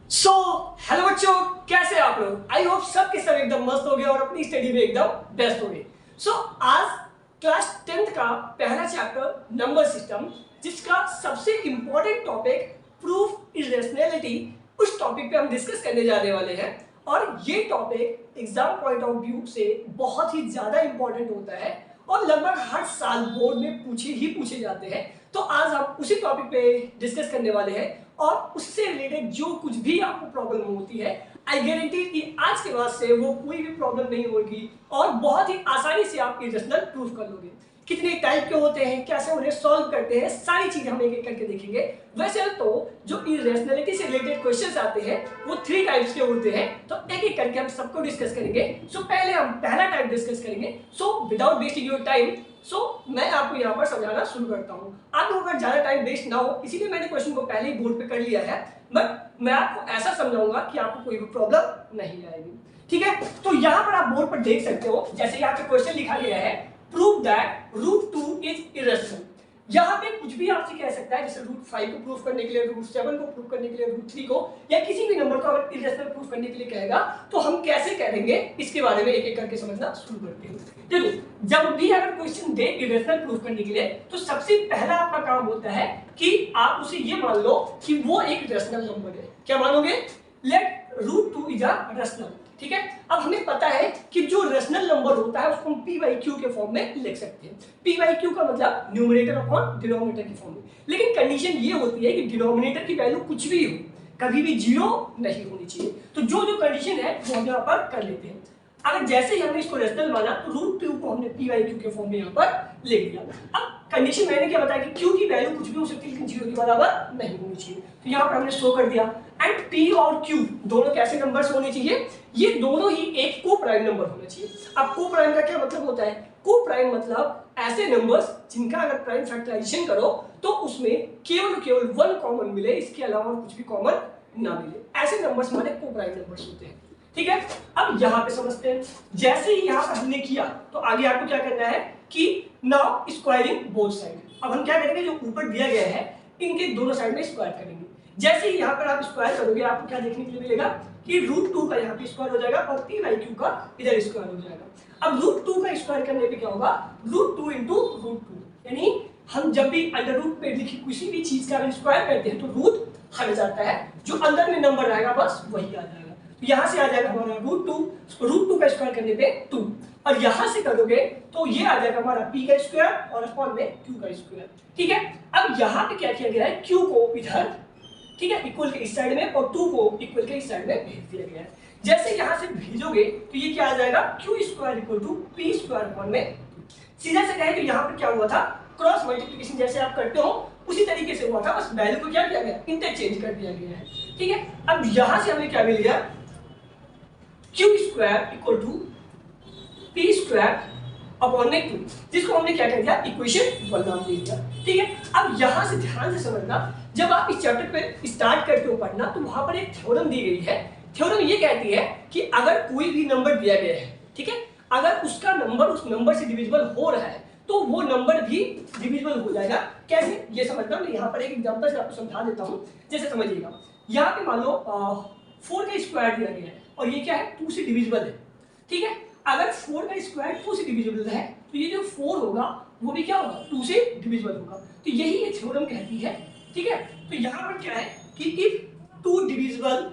So hello बच्चों, कैसे हैं आप लोग। आई होप सब के सब एकदम मस्त हो गए और अपनी स्टडी में एकदम बेस्ट हो गए। सो आज क्लास 10th का पहला चैप्टर नंबर सिस्टम, जिसका सबसे इंपॉर्टेंट टॉपिक प्रूफ इरेशनैलिटी, उस टॉपिक पे हम डिस्कस करने जाने वाले हैं। और ये topic exam point of view से बहुत ही ज्यादा इंपॉर्टेंट होता है और लगभग हर साल बोर्ड में पूछे जाते हैं। तो आज हम उसी टॉपिक पे डिस्कस करने वाले हैं और उससे रिलेटेड जो कुछ भी आपको प्रॉब्लम होती है, आई गारंटी कि आज के बाद से वो कोई भी प्रॉब्लम नहीं होगी और बहुत ही आसानी से आप इरेशनल प्रूफ कर लोगे। कितने टाइप के होते हैं, कैसे उन्हें सॉल्व करते हैं, सारी चीजें हम एक एक करके देखेंगे। वैसे तो जो इरेशनैलिटी से रिलेटेड क्वेश्चंस आते हैं वो 3 टाइप्स के होते हैं, तो एक एक करके हम सबको डिस्कस करेंगे। सो पहले हम पहला टाइप डिस्कस करेंगे। So without wasting your time, मैं आपको यहाँ पर समझाना शुरू करता हूँ। आप लोगों का ज्यादा टाइम वेस्ट ना हो, इसीलिए मैंने क्वेश्चन को पहले ही बोर्ड पे कर लिया है, बट मैं आपको ऐसा समझाऊंगा कि आपको कोई भी प्रॉब्लम नहीं आएगी। ठीक है, तो यहाँ पर आप बोर्ड पर देख सकते हो, जैसे यहाँ पे क्वेश्चन लिखा गया है, प्रूव दैट √2 इज इरेशनल। यहाँ पे कुछ भी आपसे कह सकता है, जैसे √5 को प्रूव करने के लिए, √7 को प्रूव करने के लिए, √3 को, या किसी भी नंबर को अगर इरेशनल प्रूव करने के लिए कहेगा तो हम कैसे करेंगे, इसके बारे में एक एक करके समझना शुरू करते हैं। देखो, जब भी अगर क्वेश्चन दे इरेशनल प्रूव करने के लिए, तो सबसे पहला आपका काम होता है कि आप उसे ये मान लो कि वो एक रेशनल नंबर है। क्या मानोगे? Let √2 is a rational. ठीक है, अब हमें पता है कि जो रेशनल नंबर होता है उसको हम p/q के फॉर्म में लिख सकते हैं। p/q का मतलब न्यूमरेटर अपॉन डिनोमिनेटर की फॉर्म में। लेकिन कंडीशन ये होती है कि डिनोमिनेटर की वैल्यू कुछ भी हो, कभी भी 0 नहीं होनी चाहिए। तो जो जो कंडीशन है वो हम यहाँ पर कर लेते हैं। अगर जैसे ही हमने इसको रेशनल माना तो √2 को हमने p/q के फॉर्म में यहाँ पर लिख दिया। अब कंडीशन मैंने क्या बताया कि q की वैल्यू कुछ भी हो सकती है लेकिन 0 के बराबर नहीं होनी चाहिए, तो यहाँ पर हमने शो कर दिया। एंड p और q दोनों कैसे नंबर्स होने चाहिए? ये दोनों ही एक को प्राइम नंबर होना चाहिए। अब को प्राइम का क्या मतलब होता है? को प्राइम मतलब ऐसे नंबर्स जिनका अगर प्राइम फैक्टराइजेशन करो तो उसमें केवल 1 कॉमन मिले, इसके अलावा कुछ भी कॉमन ना मिले, ऐसे नंबर्स हमारे को प्राइम नंबर्स होते हैं। ठीक है, अब यहाँ पे समझते हैं। जैसे ही यहाँ पर हमने किया तो आगे आपको क्या करना है कि नाउ स्क्वायरिंग बोथ साइड। अब हम क्या करेंगे, जो ऊपर दिया गया है इनके दोनों साइड में स्क्वायर करेंगे। जैसे ही यहाँ पर आप स्क्वायर करोगे आपको क्या देखने के लिए मिलेगा कि √2 का यहाँ पे स्क्वायर हो जाएगा और p/q का इधर स्क्वायर हो जाएगा। अब √2 का स्क्वायर करने पे क्या होगा? √2 × √2, यानी हम जब भी अंडर रूट पे लिखी किसी भी चीज का अगर स्क्वायर करते हैं तो रूट हट जाता है, जो अंदर में नंबर आएगा बस वही आ जाएगा। तो यहाँ से आ जाएगा हमारा √2 का स्क्वायर करने पे 2, और यहाँ से करोगे तो ये आ जाएगा हमारा p का स्क्वायर और अपॉन में q का स्क्वायर। ठीक है, अब यहाँ पे क्या किया गया है, q को इधर, ठीक है, इक्वल के इस साइड में और 2 को इक्वल के इस साइड में भेज दिया गया है। जैसे यहाँ से भेजोगे तो ये क्या आ जाएगा, q² = p² अपॉन में 2। सीधा से कहे तो यहाँ पर क्या हुआ था, क्रॉस मल्टीप्लिकेशन जैसे आप करते हो उसी तरीके से हुआ था, बस वैल्यू को क्या किया गया, इंटरचेंज कर दिया गया है। ठीक है, अब यहाँ से हमें क्या मिल गया, q² = p² अपॉन में 2, जिसको हमने क्या कर दिया, इक्वेशन 1 नाम दे दिया। ठीक है, अब यहाँ से ध्यान से समझना, जब आप इस चैप्टर पे स्टार्ट करते हो पढ़ना तो वहां पर एक थ्योरम दी गई है। थ्योरम ये कहती है कि अगर कोई भी नंबर दिया गया है, ठीक है, अगर उसका नंबर उस नंबर से डिविजिबल हो रहा है तो वो नंबर भी डिविजिबल हो जाएगा। कैसे, ये समझना। मैं यहाँ पर एक एग्जांपल से आपको समझा देता हूँ, जैसे समझिएगा। यहाँ पे मान लो 4 का स्क्वायर दिया गया है और ये क्या है, 2 से डिविजिबल है। ठीक है, अगर 4 का स्क्वायर 2 से डिविजिबल है तो ये जो 4 होगा वो भी क्या होगा, 2 से डिविजिबल होगा। तो यही ये थ्योरम कहती है। ठीक है, तो यहाँ पर क्या है कि इफ 2 डिविजिबल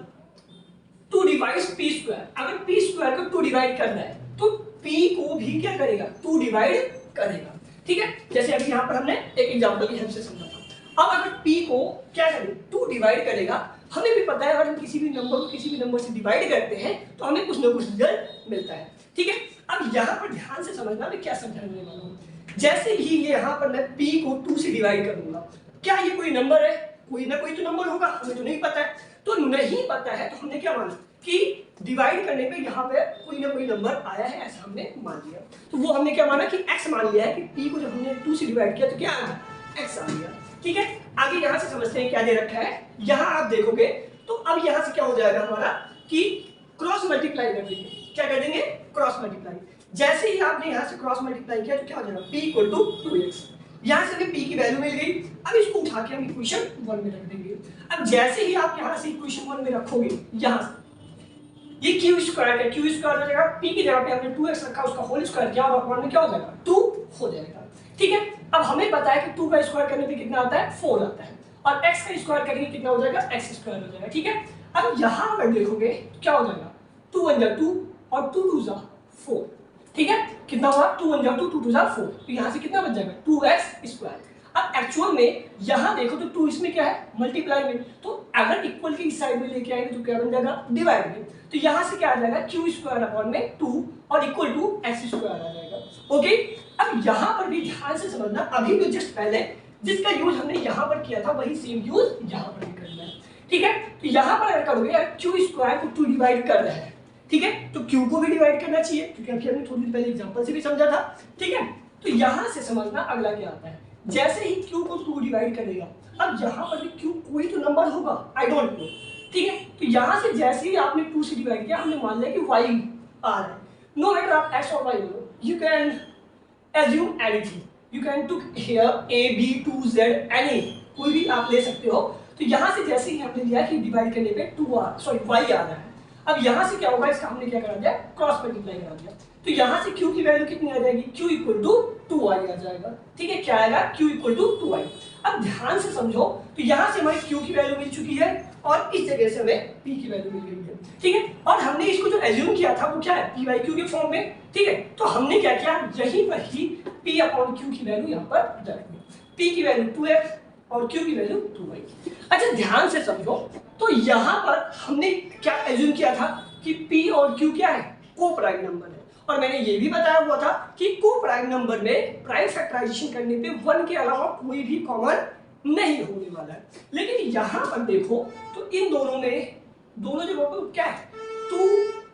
2 डिवाइड्स p², अगर p² को 2 डिवाइड करना है तो p को भी क्या करेगा, 2 डिवाइड करेगा। ठीक है, जैसे अभी यहाँ पर हमने एक एग्जांपल की हेल्प से समझा था। अब अगर p को क्या करें, 2 डिवाइड करेगा, हमें भी पता है अगर हम किसी भी नंबर को किसी भी नंबर से डिवाइड करते हैं तो हमें कुछ ना कुछ रिजल्ट मिलता है। ठीक है, अब यहाँ पर ध्यान से समझना मैं क्या समझाने वाला हूँ। जैसे ही यहाँ पर मैं p को 2 से डिवाइड करूंगा, क्या ये कोई नंबर है, कोई ना कोई तो नंबर होगा, हमें तो नहीं पता है। तो नहीं पता है तो हमने क्या माना कि डिवाइड करने पे यहाँ पे कोई ना कोई नंबर आया है, ऐसा हमने मान लिया। तो वो हमने क्या माना कि x मान लिया है कि p को जब हमने 2 से डिवाइड किया तो क्या आ गया, x आ गया। ठीक है, आगे यहाँ से समझते हैं क्या दे रखा है। यहाँ आप देखोगे तो अब यहाँ से क्या हो जाएगा हमारा कि क्रॉस मल्टीप्लाई कर देंगे। क्या कर देंगे, क्रॉस मल्टीप्लाई। जैसे ही आपने यहाँ से क्रॉस मल्टीप्लाई किया तो क्या हो जाएगा, p = 2x। यहाँ से हमें p की वैल्यू मिल गई। अब इसको उठा के हम इक्वेशन 1 में रख देंगे। अब जैसे ही आप यहाँ से इक्वेशन 1 में रखोगे, यहाँ से ये क्यू स्क्वायर का क्यू स्क्वायर हो जाएगा, पी की जगह पे हमने 2x रखा, उसका होल स्क्वायर किया और अपॉन में क्या हो जाएगा 2 हो जाएगा। ठीक है, अब हमें पता है कि 2 का स्क्वायर करने पे कितना आता है 4 आता है, और x का स्क्वायर करके कितना हो जाएगा x स्क्वायर हो जाएगा। ठीक है, अब यहाँ अगर देखोगे तो क्या हो जाएगा 2 1 जा 2 और 2 2 जा 4। ठीक है, कितना हुआ 2 1 जा 2 2 2 जा 4, तो यहाँ से कितना बच जाएगा 2x स्क्वायर। अब एक्चुअल में यहाँ देखो तो 2 इसमें क्या है मल्टीप्लाई में, तो अगर इक्वल की इस साइड में लेके आएंगे तो क्या बन जाएगा डिवाइड में, तो यहाँ से क्या आ जाएगा क्यू स्क्वायर अपॉन में 2 और इक्वल टू एक्स स्क्वायर आ जाएगा। ओके, अब यहाँ पर भी ध्यान से समझना, अभी भी जस्ट पहले जिसका यूज हमने यहाँ पर किया था वही सेम यूज यहाँ पर भी करना है। ठीक है, तो यहाँ पर अगर करोगे क्यू स्क्वायर को 2 डिवाइड कर रहे हैं, ठीक है, तो क्यू को भी डिवाइड करना चाहिए क्योंकि अभी हमने थोड़ी देर पहले एग्जांपल से भी समझा था। ठीक है, तो यहाँ से समझना अगला क्या आता है, जैसे ही क्यू को 2 डिवाइड करेगा, अब यहाँ पर भी क्यू कोई तो नंबर होगा, आई डोंट नो। ठीक है, तो यहाँ से जैसे ही आपने 2 से डिवाइड किया, हमने मान लिया कि y आ रहा है, नो मैटर आप x और y low, you can assume anything, you can took here a b 2 z any, कोई भी आप ले सकते हो। तो यहाँ से जैसे ही हमने लिया कि डिवाइड करने पे y आ रहा है, अब यहाँ से क्या होगा, इसका हमने क्या करा दिया क्रॉस मल्टीप्लाई करा दिया, तो यहाँ से q की वैल्यू कितनी आ जाएगी, q इक्वल टू 2y आ जाएगा। ठीक है, क्या आएगा q इक्वल टू 2y। अब ध्यान से समझो, तो यहाँ से हमारी q की वैल्यू मिल चुकी है और इस जगह से हमें p की वैल्यू मिल गई है। ठीक है, और हमने इसको जो एज्यूम किया था वो क्या है p बाई q के फॉर्म में। ठीक है, तो हमने क्या किया, यहीं पर ही p अपॉन q की वैल्यू यहाँ पर रख दी, p की वैल्यू 2x और q की वैल्यू 2y। अच्छा ध्यान से समझो, तो यहाँ पर हमने क्या एज्यूम किया था कि p और q क्या है को प्राइम नंबर है, और मैंने ये भी बताया हुआ था कि को प्राइम नंबर में प्राइम फैक्टराइजेशन करने पे 1 के अलावा कोई भी कॉमन नहीं होने वाला है। लेकिन यहाँ पर देखो तो इन दोनों में दोनों जगहों पर क्या है, तो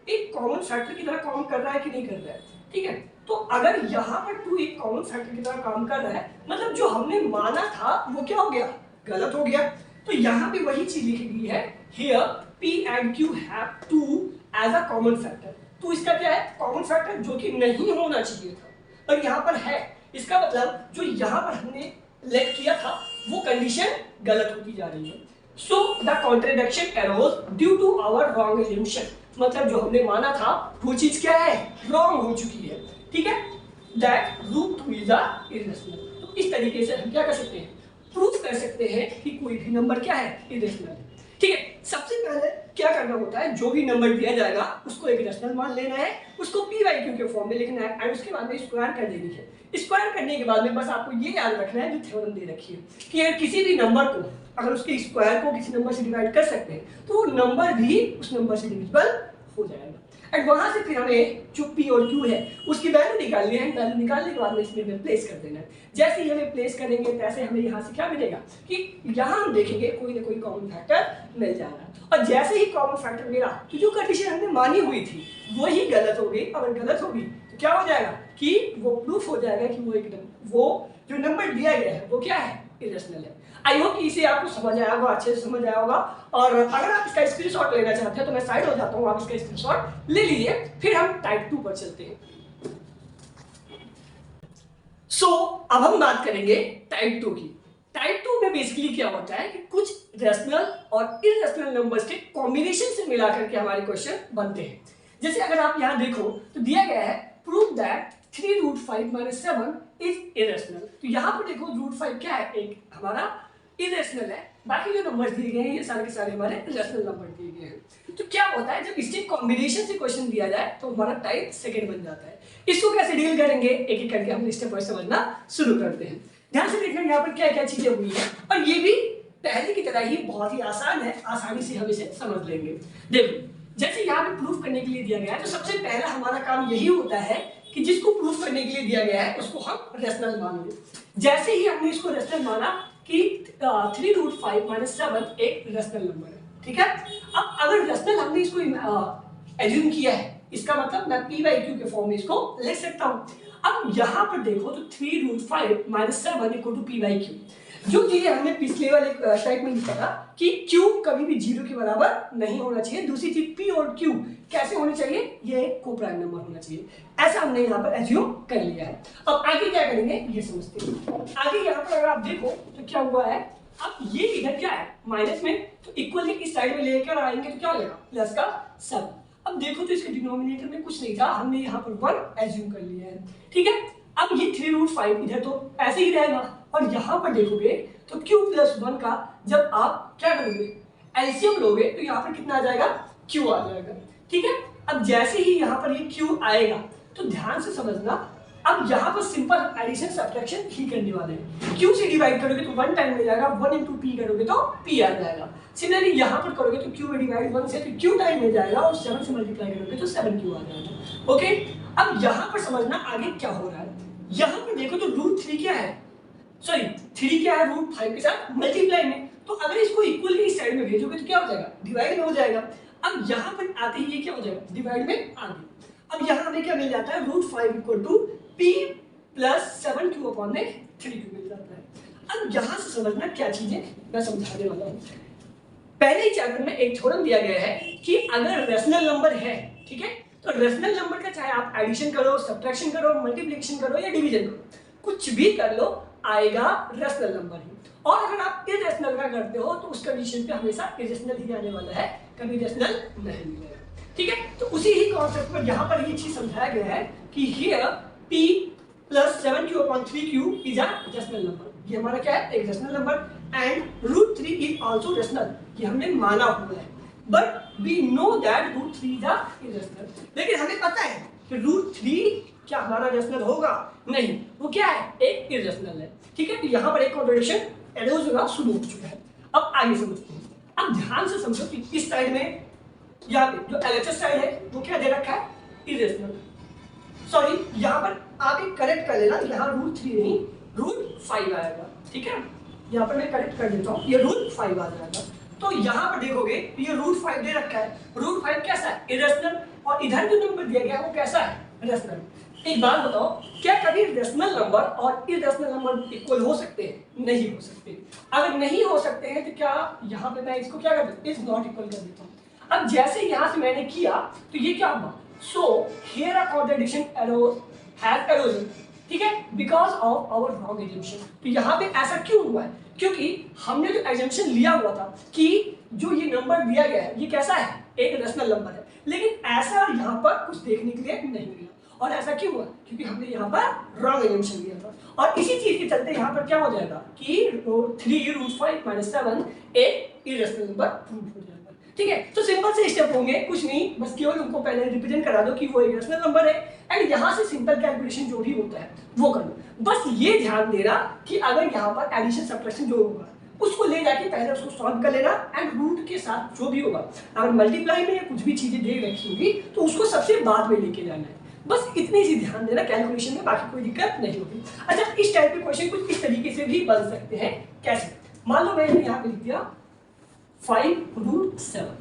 एक कॉमन फैक्टर की तरह काम कर रहा है कि नहीं कर रहा है। ठीक है, तो अगर यहाँ पर 2 एक कॉमन फैक्टर की तरह काम कर रहा है, मतलब जो हमने माना था वो क्या हो गया गलत हो गया। तो यहाँ पे वही चीज लिखी गई है, here p and q have 2 as a common factor, तो इसका क्या है कॉमन फैक्टर जो कि नहीं होना चाहिए था, पर यहाँ पर है। इसका मतलब जो यहाँ पर हमने लेट किया था वो कंडीशन गलत होती जा रही है। So the contradiction arose due to our wrong assumption, मतलब जो हमने माना था वो चीज क्या है रॉन्ग हो चुकी है। ठीक है, that root 2 is a irrational. तो इस तरीके से हम क्या कर सकते हैं, प्रूफ कर सकते हैं कि कोई भी नंबर क्या है इरेशनल है। ठीक है, सबसे पहले क्या करना होता है, जो भी नंबर दिया जाएगा उसको एक रैशनल मान लेना है, उसको p बाई q के फॉर्म में लिखना है, एंड उसके बाद में स्क्वायर कर देनी है। स्क्वायर करने के बाद में बस आपको ये याद रखना है जो थ्योरम दे रखी है कि अगर किसी भी नंबर को अगर उसके स्क्वायर को किसी नंबर से डिवाइड कर सकते हैं तो वो नंबर भी उस नंबर से डिविजिबल हो जाएगा, एंड वहां से फिर हमें जो p और q है उसकी वैल्यू निकालनी है। वैल्यू निकालने के बाद में इसमें प्लेस कर देना है। जैसे ही हमें प्लेस करेंगे तैसे हमें यहाँ से क्या मिलेगा कि यहाँ हम देखेंगे कोई ना कोई कॉमन फैक्टर मिल जाएगा, और जैसे ही कॉमन फैक्टर मिला तो जो कंडीशन हमने मानी हुई थी वही गलत हो गई। अगर गलत होगी तो क्या हो जाएगा कि वो प्रूफ हो जाएगा कि वो एकदम वो जो नंबर दिया गया है वो क्या है इरेशनल है। आई होप कि इसे आपको समझ आया होगा, अच्छे से समझ आया होगा। और अगर आप इसका स्क्रीनशॉट लेना चाहते हैं तो मैं साइड हो जाता हूँ, आप इसका स्क्रीनशॉट ले लीजिए। फिर हम टाइप 2 पर चलते हैं। अब हम बात करेंगे टाइप 2 की। टाइप 2 में बेसिकली क्या होता है कि कुछ रैशनल और इरेशनल नंबर्स के कॉम्बिनेशन से मिलाकर के हमारे क्वेश्चन बनते हैं। जैसे अगर आप यहाँ देखो तो दिया गया है prove that 3 root 5 minus 7 is irrational. तो यहाँ पर देखो रूट 5 क्या है, एक हमारा इरेशनल है, बाकी जो नंबर दिए गए हैं ये सारे के सारे हमारे रैशनल नंबर दिए गए हैं। तो क्या होता है जब इसके कॉम्बिनेशन से क्वेश्चन दिया जाए तो हमारा टाइप सेकंड बन जाता है। इसको कैसे डील करेंगे एक एक करके हम स्टेप बाय समझना शुरू करते हैं। ध्यान से देखना यहाँ पर क्या क्या चीजें हुई है, और ये भी पहले की तरह ही बहुत ही आसान है, आसानी से हम इसे समझ लेंगे। देखो जैसे यहाँ पे प्रूफ करने के लिए दिया गया है तो सबसे पहला हमारा काम यही होता है कि जिसको प्रूफ करने के लिए दिया गया है उसको हम रैशनल मान लें। जैसे ही हमने इसको रैशनल माना कि 3 रूट 5 माइनस 7 एक रैशनल नंबर है, ठीक है। अब अगर रैशनल हमने इसको एज्यूम किया है, इसका मतलब मैं p बाई q के फॉर्म में इसको लिख सकता हूँ। अब यहाँ पर देखो तो 3 root 5 minus 7 equal to p by q। जो चीजें हमने पिछले वाले टाइप में लिखा था कि q कभी भी 0 के बराबर नहीं होना चाहिए। दूसरी चीज p और q कैसे होनी चाहिए, ये को प्राइम नंबर होना चाहिए, ऐसा हमने यहाँ पर एज्यूम कर लिया है। अब आगे क्या करेंगे ये समझते हैं। आगे यहाँ पर अगर आप देखो तो क्या हुआ है अब ये इधर क्या है माइनस में, तो इक्वल इस साइड में लेकर आएंगे तो क्या हो जाएगा प्लस का सब। अब देखो तो इसके डिनोमिनेटर में कुछ नहीं था, हमने यहाँ पर 1 एज्यूम कर लिया है, ठीक है। अब ये 3√5 इधर तो ऐसे ही रहेगा, और यहाँ पर देखोगे तो q प्लस 1 का जब आप क्या करोगे एलसीएम लोगे तो यहाँ पर कितना आ जाएगा q आ जाएगा, ठीक है। अब जैसे ही यहाँ पर ये q आएगा तो ध्यान से समझना, अब यहाँ पर सिंपल एडिशन सब्ट्रैक्शन ही करने वाले हैं। q से डिवाइड करोगे तो 1 टाइम में जाएगा, 1 इंटू p करोगे तो p आ जाएगा। सिमिलरली यहाँ पर करोगे तो q में डिवाइड 1 से तो q टाइम में जाएगा, और 7 से मल्टीप्लाई करोगे तो 7q आ जाएगा, ओके। अब यहाँ पर समझना आगे क्या हो रहा है। यहाँ पर देखो तो √3 क्या है, सॉरी 3 क्या है √5 के साथ मल्टीप्लाई में, तो अगर इसको इक्वली इस साइड में भेजोगे तो क्या हो जाएगा डिवाइड में हो जाएगा। अब यहाँ पर आते ही ये क्या हो जाएगा डिवाइड में आ गया। अब यहाँ हमें क्या मिल जाता है √5 equal to p plus 7q upon में 3q मिल जाता है। अब यहाँ से समझना क्या चीज है मैं समझाने वाला हूँ। पहले ही चैप्टर में एक थ्योरम दिया गया है कि अगर रेशनल नंबर है, ठीक है, तो रेशनल नंबर का चाहे आप एडिशन करो, सब्ट्रैक्शन करो, मल्टीप्लिकेशन करो या डिवीजन करो, कुछ भी कर लो आएगा रेशनल नंबर ही। और अगर आप इरेशनल का करते हो तो उस कंडीशन पे हमेशा इरेशनल ही आने वाला है, कभी रेशनल नहीं मिलेगा, ठीक है। तो उसी ही कॉन्सेप्ट पर यहाँ पर ये चीज समझाया गया है कि here p plus 7q upon 3q is a rational number. ये हमारा क्या है एक rational number, and √3 is also rational, ये हमने माना हुआ है, but we know that √3 is a irrational. लेकिन हमें पता है कि √3 क्या हमारा रेशनल होगा, नहीं, वो क्या है एक इरेशनल है, ठीक है। तो यहाँ पर एक कॉन्ट्रडिक्शन एडोज होगा शुरू हो चुका है। अब आगे समझते हैं। अब ध्यान से समझो कि इस साइड में यहाँ पे जो LHS साइड है वो क्या दे रखा है इरेशनल, सॉरी यहाँ पर आप एक करेक्ट कर लेना, यहाँ √3 नहीं √5 आएगा, ठीक है। यहाँ पर मैं करेक्ट कर देता हूँ, ये √5 आ जाएगा। तो यहाँ पर देखोगे ये √5 दे रखा है, √5 कैसा है इरेशनल, और इधर जो नंबर दिया गया है वो कैसा है रेशनल। एक बात बताओ, क्या कभी रेशनल नंबर और इरेशनल नंबर इक्वल हो सकते हैं? नहीं हो सकते। अगर नहीं हो सकते हैं तो क्या यहाँ पे मैं इसको क्या कर देता हूँ इज नॉट इक्वल कर देता हूँ। अब जैसे यहाँ से मैंने किया तो ये क्या हुआ, so here a contradiction has arisen, ठीक है, because of our wrong assumption. तो यहाँ पे ऐसा क्यों हुआ है, क्योंकि हमने जो एजम्पशन लिया हुआ था कि जो ये नंबर दिया गया है ये कैसा है एक रेशनल नंबर है, लेकिन ऐसा यहाँ पर कुछ देखने के लिए नहीं मिला। और ऐसा क्यों हुआ, क्योंकि हमने यहाँ पर रॉन्ग एजम्पशन लिया था, और इसी चीज के चलते यहाँ पर क्या हो जाएगा कि 3√5 - 7 एक इरेशनल नंबर प्रूव हो जाएगा, ठीक है। तो सिंपल से स्टेप होंगे, कुछ नहीं, बस केवल उनको पहले रिप्रेजेंट करा दो कि वो एक रेशनल नंबर है, एंड यहाँ से सिंपल कैलकुलेशन जो भी होता है वो कर दो। बस ये ध्यान देना कि अगर यहाँ पर एडिशन सब्ट्रैक्शन जो होगा उसको ले जाके पहले उसको सॉल्व कर लेना, एंड रूट के साथ जो भी होगा अगर मल्टीप्लाई में कुछ भी चीजें दे रखी होगी तो उसको सबसे बाद में लेके जाना है। बस इतनी सी ध्यान देना कैलकुलेशन में, बाकी कोई दिक्कत नहीं होगी। अच्छा, इस टाइप के क्वेश्चन कुछ इस तरीके से भी बन सकते हैं। कैसे, मान लो मैंने यहाँ पे लिख दिया 5√7,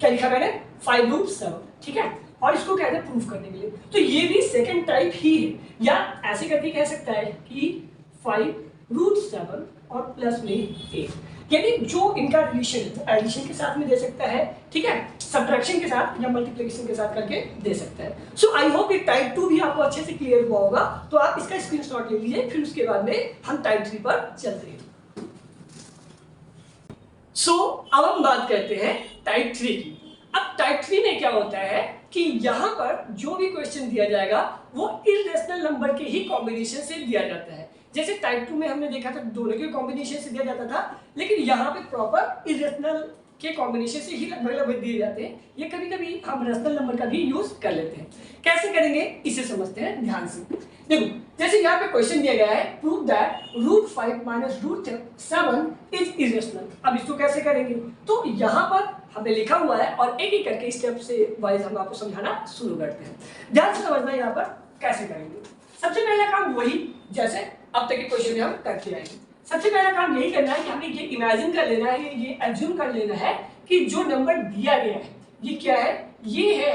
क्या लिखा मैंने 5√7, ठीक है, और इसको कहते हैं प्रूफ करने के लिए, तो ये भी सेकंड टाइप ही है, या ऐसे करके कह सकता है कि 5√7 और प्लस में 8, यानी जो इनका रिलेशन है वो एडिशन के साथ में दे सकता है, ठीक है, सब्ट्रैक्शन के साथ या मल्टीप्लिकेशन के साथ करके दे सकता है। सो आई होप ये टाइप 2 भी आपको अच्छे से क्लियर हुआ होगा, तो आप इसका स्क्रीनशॉट ले लीजिए, फिर उसके बाद में हम टाइप 3 पर चलते हैं। सो अब हम बात करते हैं टाइप 3 की। अब टाइप 3 में क्या होता है कि यहाँ पर जो भी क्वेश्चन दिया जाएगा वो इरेशनल नंबर के ही कॉम्बिनेशन से दिया जाता है। जैसे टाइप 2 में हमने देखा था दोनों के कॉम्बिनेशन से दिया जाता था, लेकिन यहाँ पे प्रॉपर इरेशनल के कॉम्बिनेशन से ही लगभग दिए जाते हैं। ये कभी कभी हम रेशनल नंबर का भी यूज कर लेते हैं। कैसे करेंगे इसे समझते हैं ध्यान से। देखो, जैसे यहाँ पे क्वेश्चन दिया गया है, प्रूव दैट √5 - √7 इज इरेशनल। अब इसको कैसे करेंगे, तो यहाँ पर हमने लिखा हुआ है और एक एक करके स्टेप से वाइज हम आपको समझाना शुरू करते हैं। ध्यान से समझना यहाँ पर कैसे करेंगे। सबसे पहला काम वही जैसे अब तक के क्वेश्चन में हम करते आएंगे। सबसे पहला काम यही करना है कि हमें ये इमेजिन कर लेना है, ये एज्यूम कर लेना है कि जो नंबर दिया गया है ये क्या है, ये है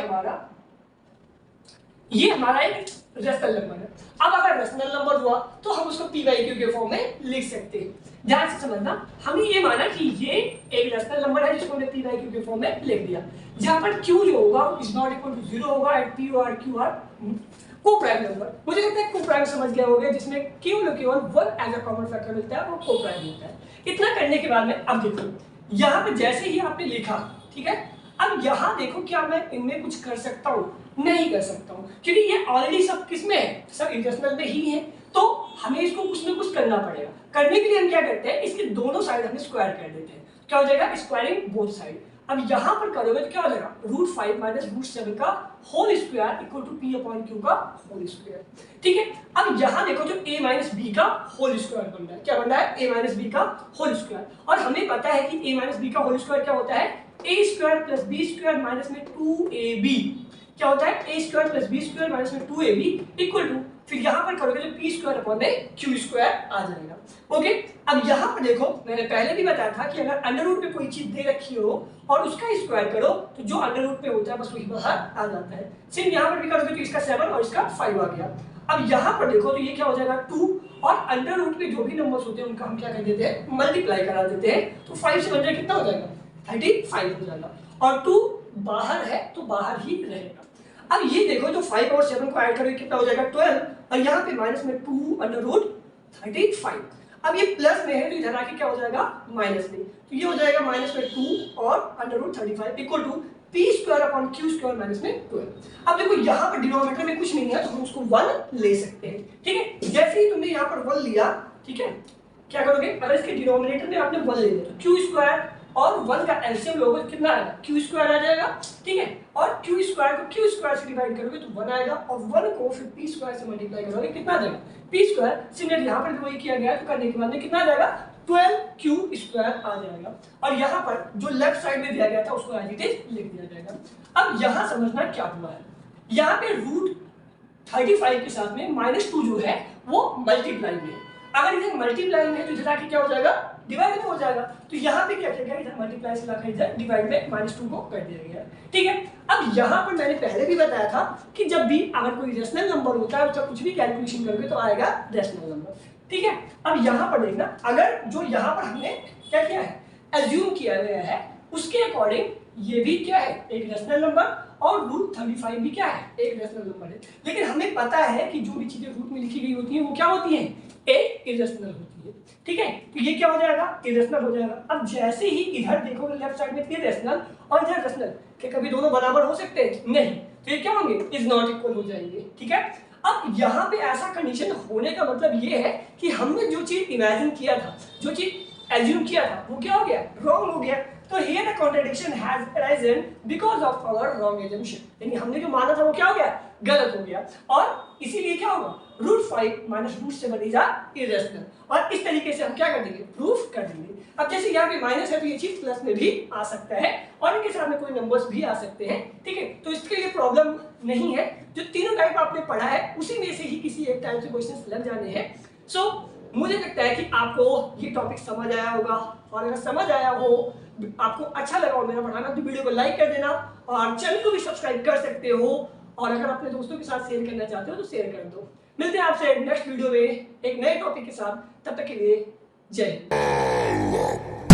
ये हमारा एक रेशनल नंबर है। अब अगर रेशनल नंबर हुआ तो हम उसको p/q के फॉर्म में लिख सकते हैं। ध्यान से समझना, हमने ये माना कि ये एक रेशनल नंबर है जिसको हमने p/q के फॉर्म में लिख दिया, जहां पर q जो होगा इज नॉट इक्वल टू 0 होगा एंड p और q आर को प्राइम नंबर, मुझे लगता है को प्राइम समझ गया होगा, जिसमें केवल और केवल 1 एज अ कॉमन फैक्टर मिलता है, वो को प्राइम होता है। इतना करने के बाद में अब देखो यहाँ पे जैसे ही आपने लिखा, ठीक है, अब यहाँ देखो क्या मैं इनमें कुछ कर सकता हूँ? नहीं कर सकता हूँ, क्योंकि ये ऑलरेडी सब किस में है, सब इंटरनल में ही है, तो हमें इसको कुछ ना कुछ करना पड़ेगा। करने के लिए हम क्या करते हैं, इसके दोनों साइड हम स्क्वायर कर देते हैं। क्या हो जाएगा, स्क्वायरिंग बोथ साइड। अब यहाँ पर करोगे तो क्या हो जाएगा, √5 माइनस √7 का whole square equal to p upon q का होल स्क्वायर। ठीक है, अब यहाँ देखो जो a माइनस b का होल स्क्वायर बन रहा है, क्या बन रहा है, a माइनस b का होल स्क्वायर। और हमें पता है कि a माइनस b का होल स्क्वायर क्या होता है, a square plus b square minus में 2ab, क्या होता है, a square plus b square minus में 2ab इक्वल टू, फिर यहाँ पर करोगे तो p स्क्वायर अपॉन में q स्क्वायर आ जाएगा। ओके, अब यहाँ पर देखो मैंने पहले भी बताया था कि अगर अंडर रूट पे कोई चीज दे रखी हो और उसका स्क्वायर करो तो जो अंडर रूट पे होता है बस वही बाहर आ जाता है। सेम यहाँ पर भी करोगे तो इसका 7 और इसका 5 आ गया। अब यहाँ पर देखो तो ये क्या हो जाएगा 2, और अंडर रूट पे जो भी नंबर्स होते हैं उनका हम क्या कर देते हैं, मल्टीप्लाई करा देते हैं, तो 5 से बन जाए कितना हो जाएगा, 35 हो जाएगा, और 2 बाहर है तो बाहर ही रहेगा। अब ये देखो जो 5 और 7 को ऐड करोगे कितना हो जाएगा 12, और यहाँ पे माइनस में 2 अंडर रूट 35। अब ये प्लस में है तो इधर आके क्या हो जाएगा माइनस में, तो ये हो जाएगा माइनस में 2 और under root 35 equal to p square upon q square minus में 12। अब देखो यहाँ पर डिनोमिनेटर में कुछ नहीं है तो हम उसको 1 ले सकते हैं। ठीक है, जैसे ही तुमने यहाँ पर 1 लिया, ठीक है, क्या करोगे, अगर इसके डिनोमिनेटर में आपने 1 ले लिया तो q स्क्वायर और 1 का एलसीएम लोगे तो कितना आएगा, q स्क्वायर आ जाएगा। ठीक है, और q स्क्वायर को q स्क्वायर से डिवाइड करोगे तो 1 आएगा, और 1 को फिर p स्क्वायर से मल्टीप्लाई करोगे कितना आ जाएगा, p स्क्वायर। सिमिलर यहाँ पर भी वही किया गया, तो करने के बाद में कितना आ जाएगा, 12q स्क्वायर आ जाएगा। और यहाँ पर जो लेफ्ट साइड में दिया गया था उसको एज इट इज लिख दिया जाएगा। अब यहाँ समझना क्या हुआ है, यहाँ पे √35 के साथ में -2 जो है वो मल्टीप्लाई में, अगर इधर मल्टीप्लाई में तो इधर आके क्या हो जाएगा, डिवाइड में हो जाएगा। तो यहाँ पे क्या किया गया, इधर मल्टीप्लाई से लाकर इधर डिवाइड में -2 को कर दिया गया। ठीक है, अब यहाँ पर मैंने पहले भी बताया था कि जब भी अगर कोई रेशनल नंबर होता है उसका कुछ भी कैलकुलेशन करोगे तो आएगा रेशनल नंबर। ठीक है, अब यहाँ पर देखना, अगर जो यहाँ पर हमने क्या किया है, एज्यूम किया गया है, उसके अकॉर्डिंग ये भी क्या है, एक रेशनल नंबर, और √35 भी क्या है, एक रेशनल नंबर है। लेकिन हमें पता है कि जो भी चीजें रूट में लिखी गई होती हैं वो क्या होती हैं, एक इरेशनल होती है। ठीक है, तो ये क्या हो जाएगा, इरेशनल हो जाएगा। अब जैसे ही इधर देखोगे लेफ्ट साइड में इरेशनल और इधर रेशनल, क्या कभी दोनों बराबर हो सकते हैं, नहीं, तो ये क्या होंगे, इज नॉट इक्वल हो जाएंगे। ठीक है, अब यहाँ पे ऐसा कंडीशन होने का मतलब ये है कि हमने जो चीज इमेजिन किया था, जो चीज एज्यूम किया था, वो क्या हो गया, रॉन्ग हो गया। तो here the contradiction has arisen because of our wrong assumption, यानी हमने जो माना था वो क्या हो गया, गलत हो गया, और इसीलिए क्या होगा, √5 माइनस √7 इज इरेशनल। और इस तरीके से हम क्या कर देंगे, प्रूफ कर देंगे। अब जैसे यहाँ पे माइनस है तो ये चीज प्लस में भी आ सकता है, और इनके साथ में कोई नंबर्स भी आ सकते हैं। ठीक है, तो इसके लिए प्रॉब्लम नहीं है, जो तीनों टाइप आपने पढ़ा है उसी में से ही किसी एक टाइप से क्वेश्चन लग जाने हैं। सो मुझे लगता है कि आपको ये टॉपिक समझ आया होगा, और अगर समझ आया हो, आपको अच्छा लगा हो मेरा पढ़ाना, तो वीडियो को लाइक कर देना, और चैनल को भी सब्सक्राइब कर सकते हो, और अगर अपने दोस्तों के साथ शेयर करना चाहते हो तो शेयर कर दो। मिलते हैं आपसे नेक्स्ट वीडियो में एक नए टॉपिक के साथ, तब तक के लिए जय हिंद।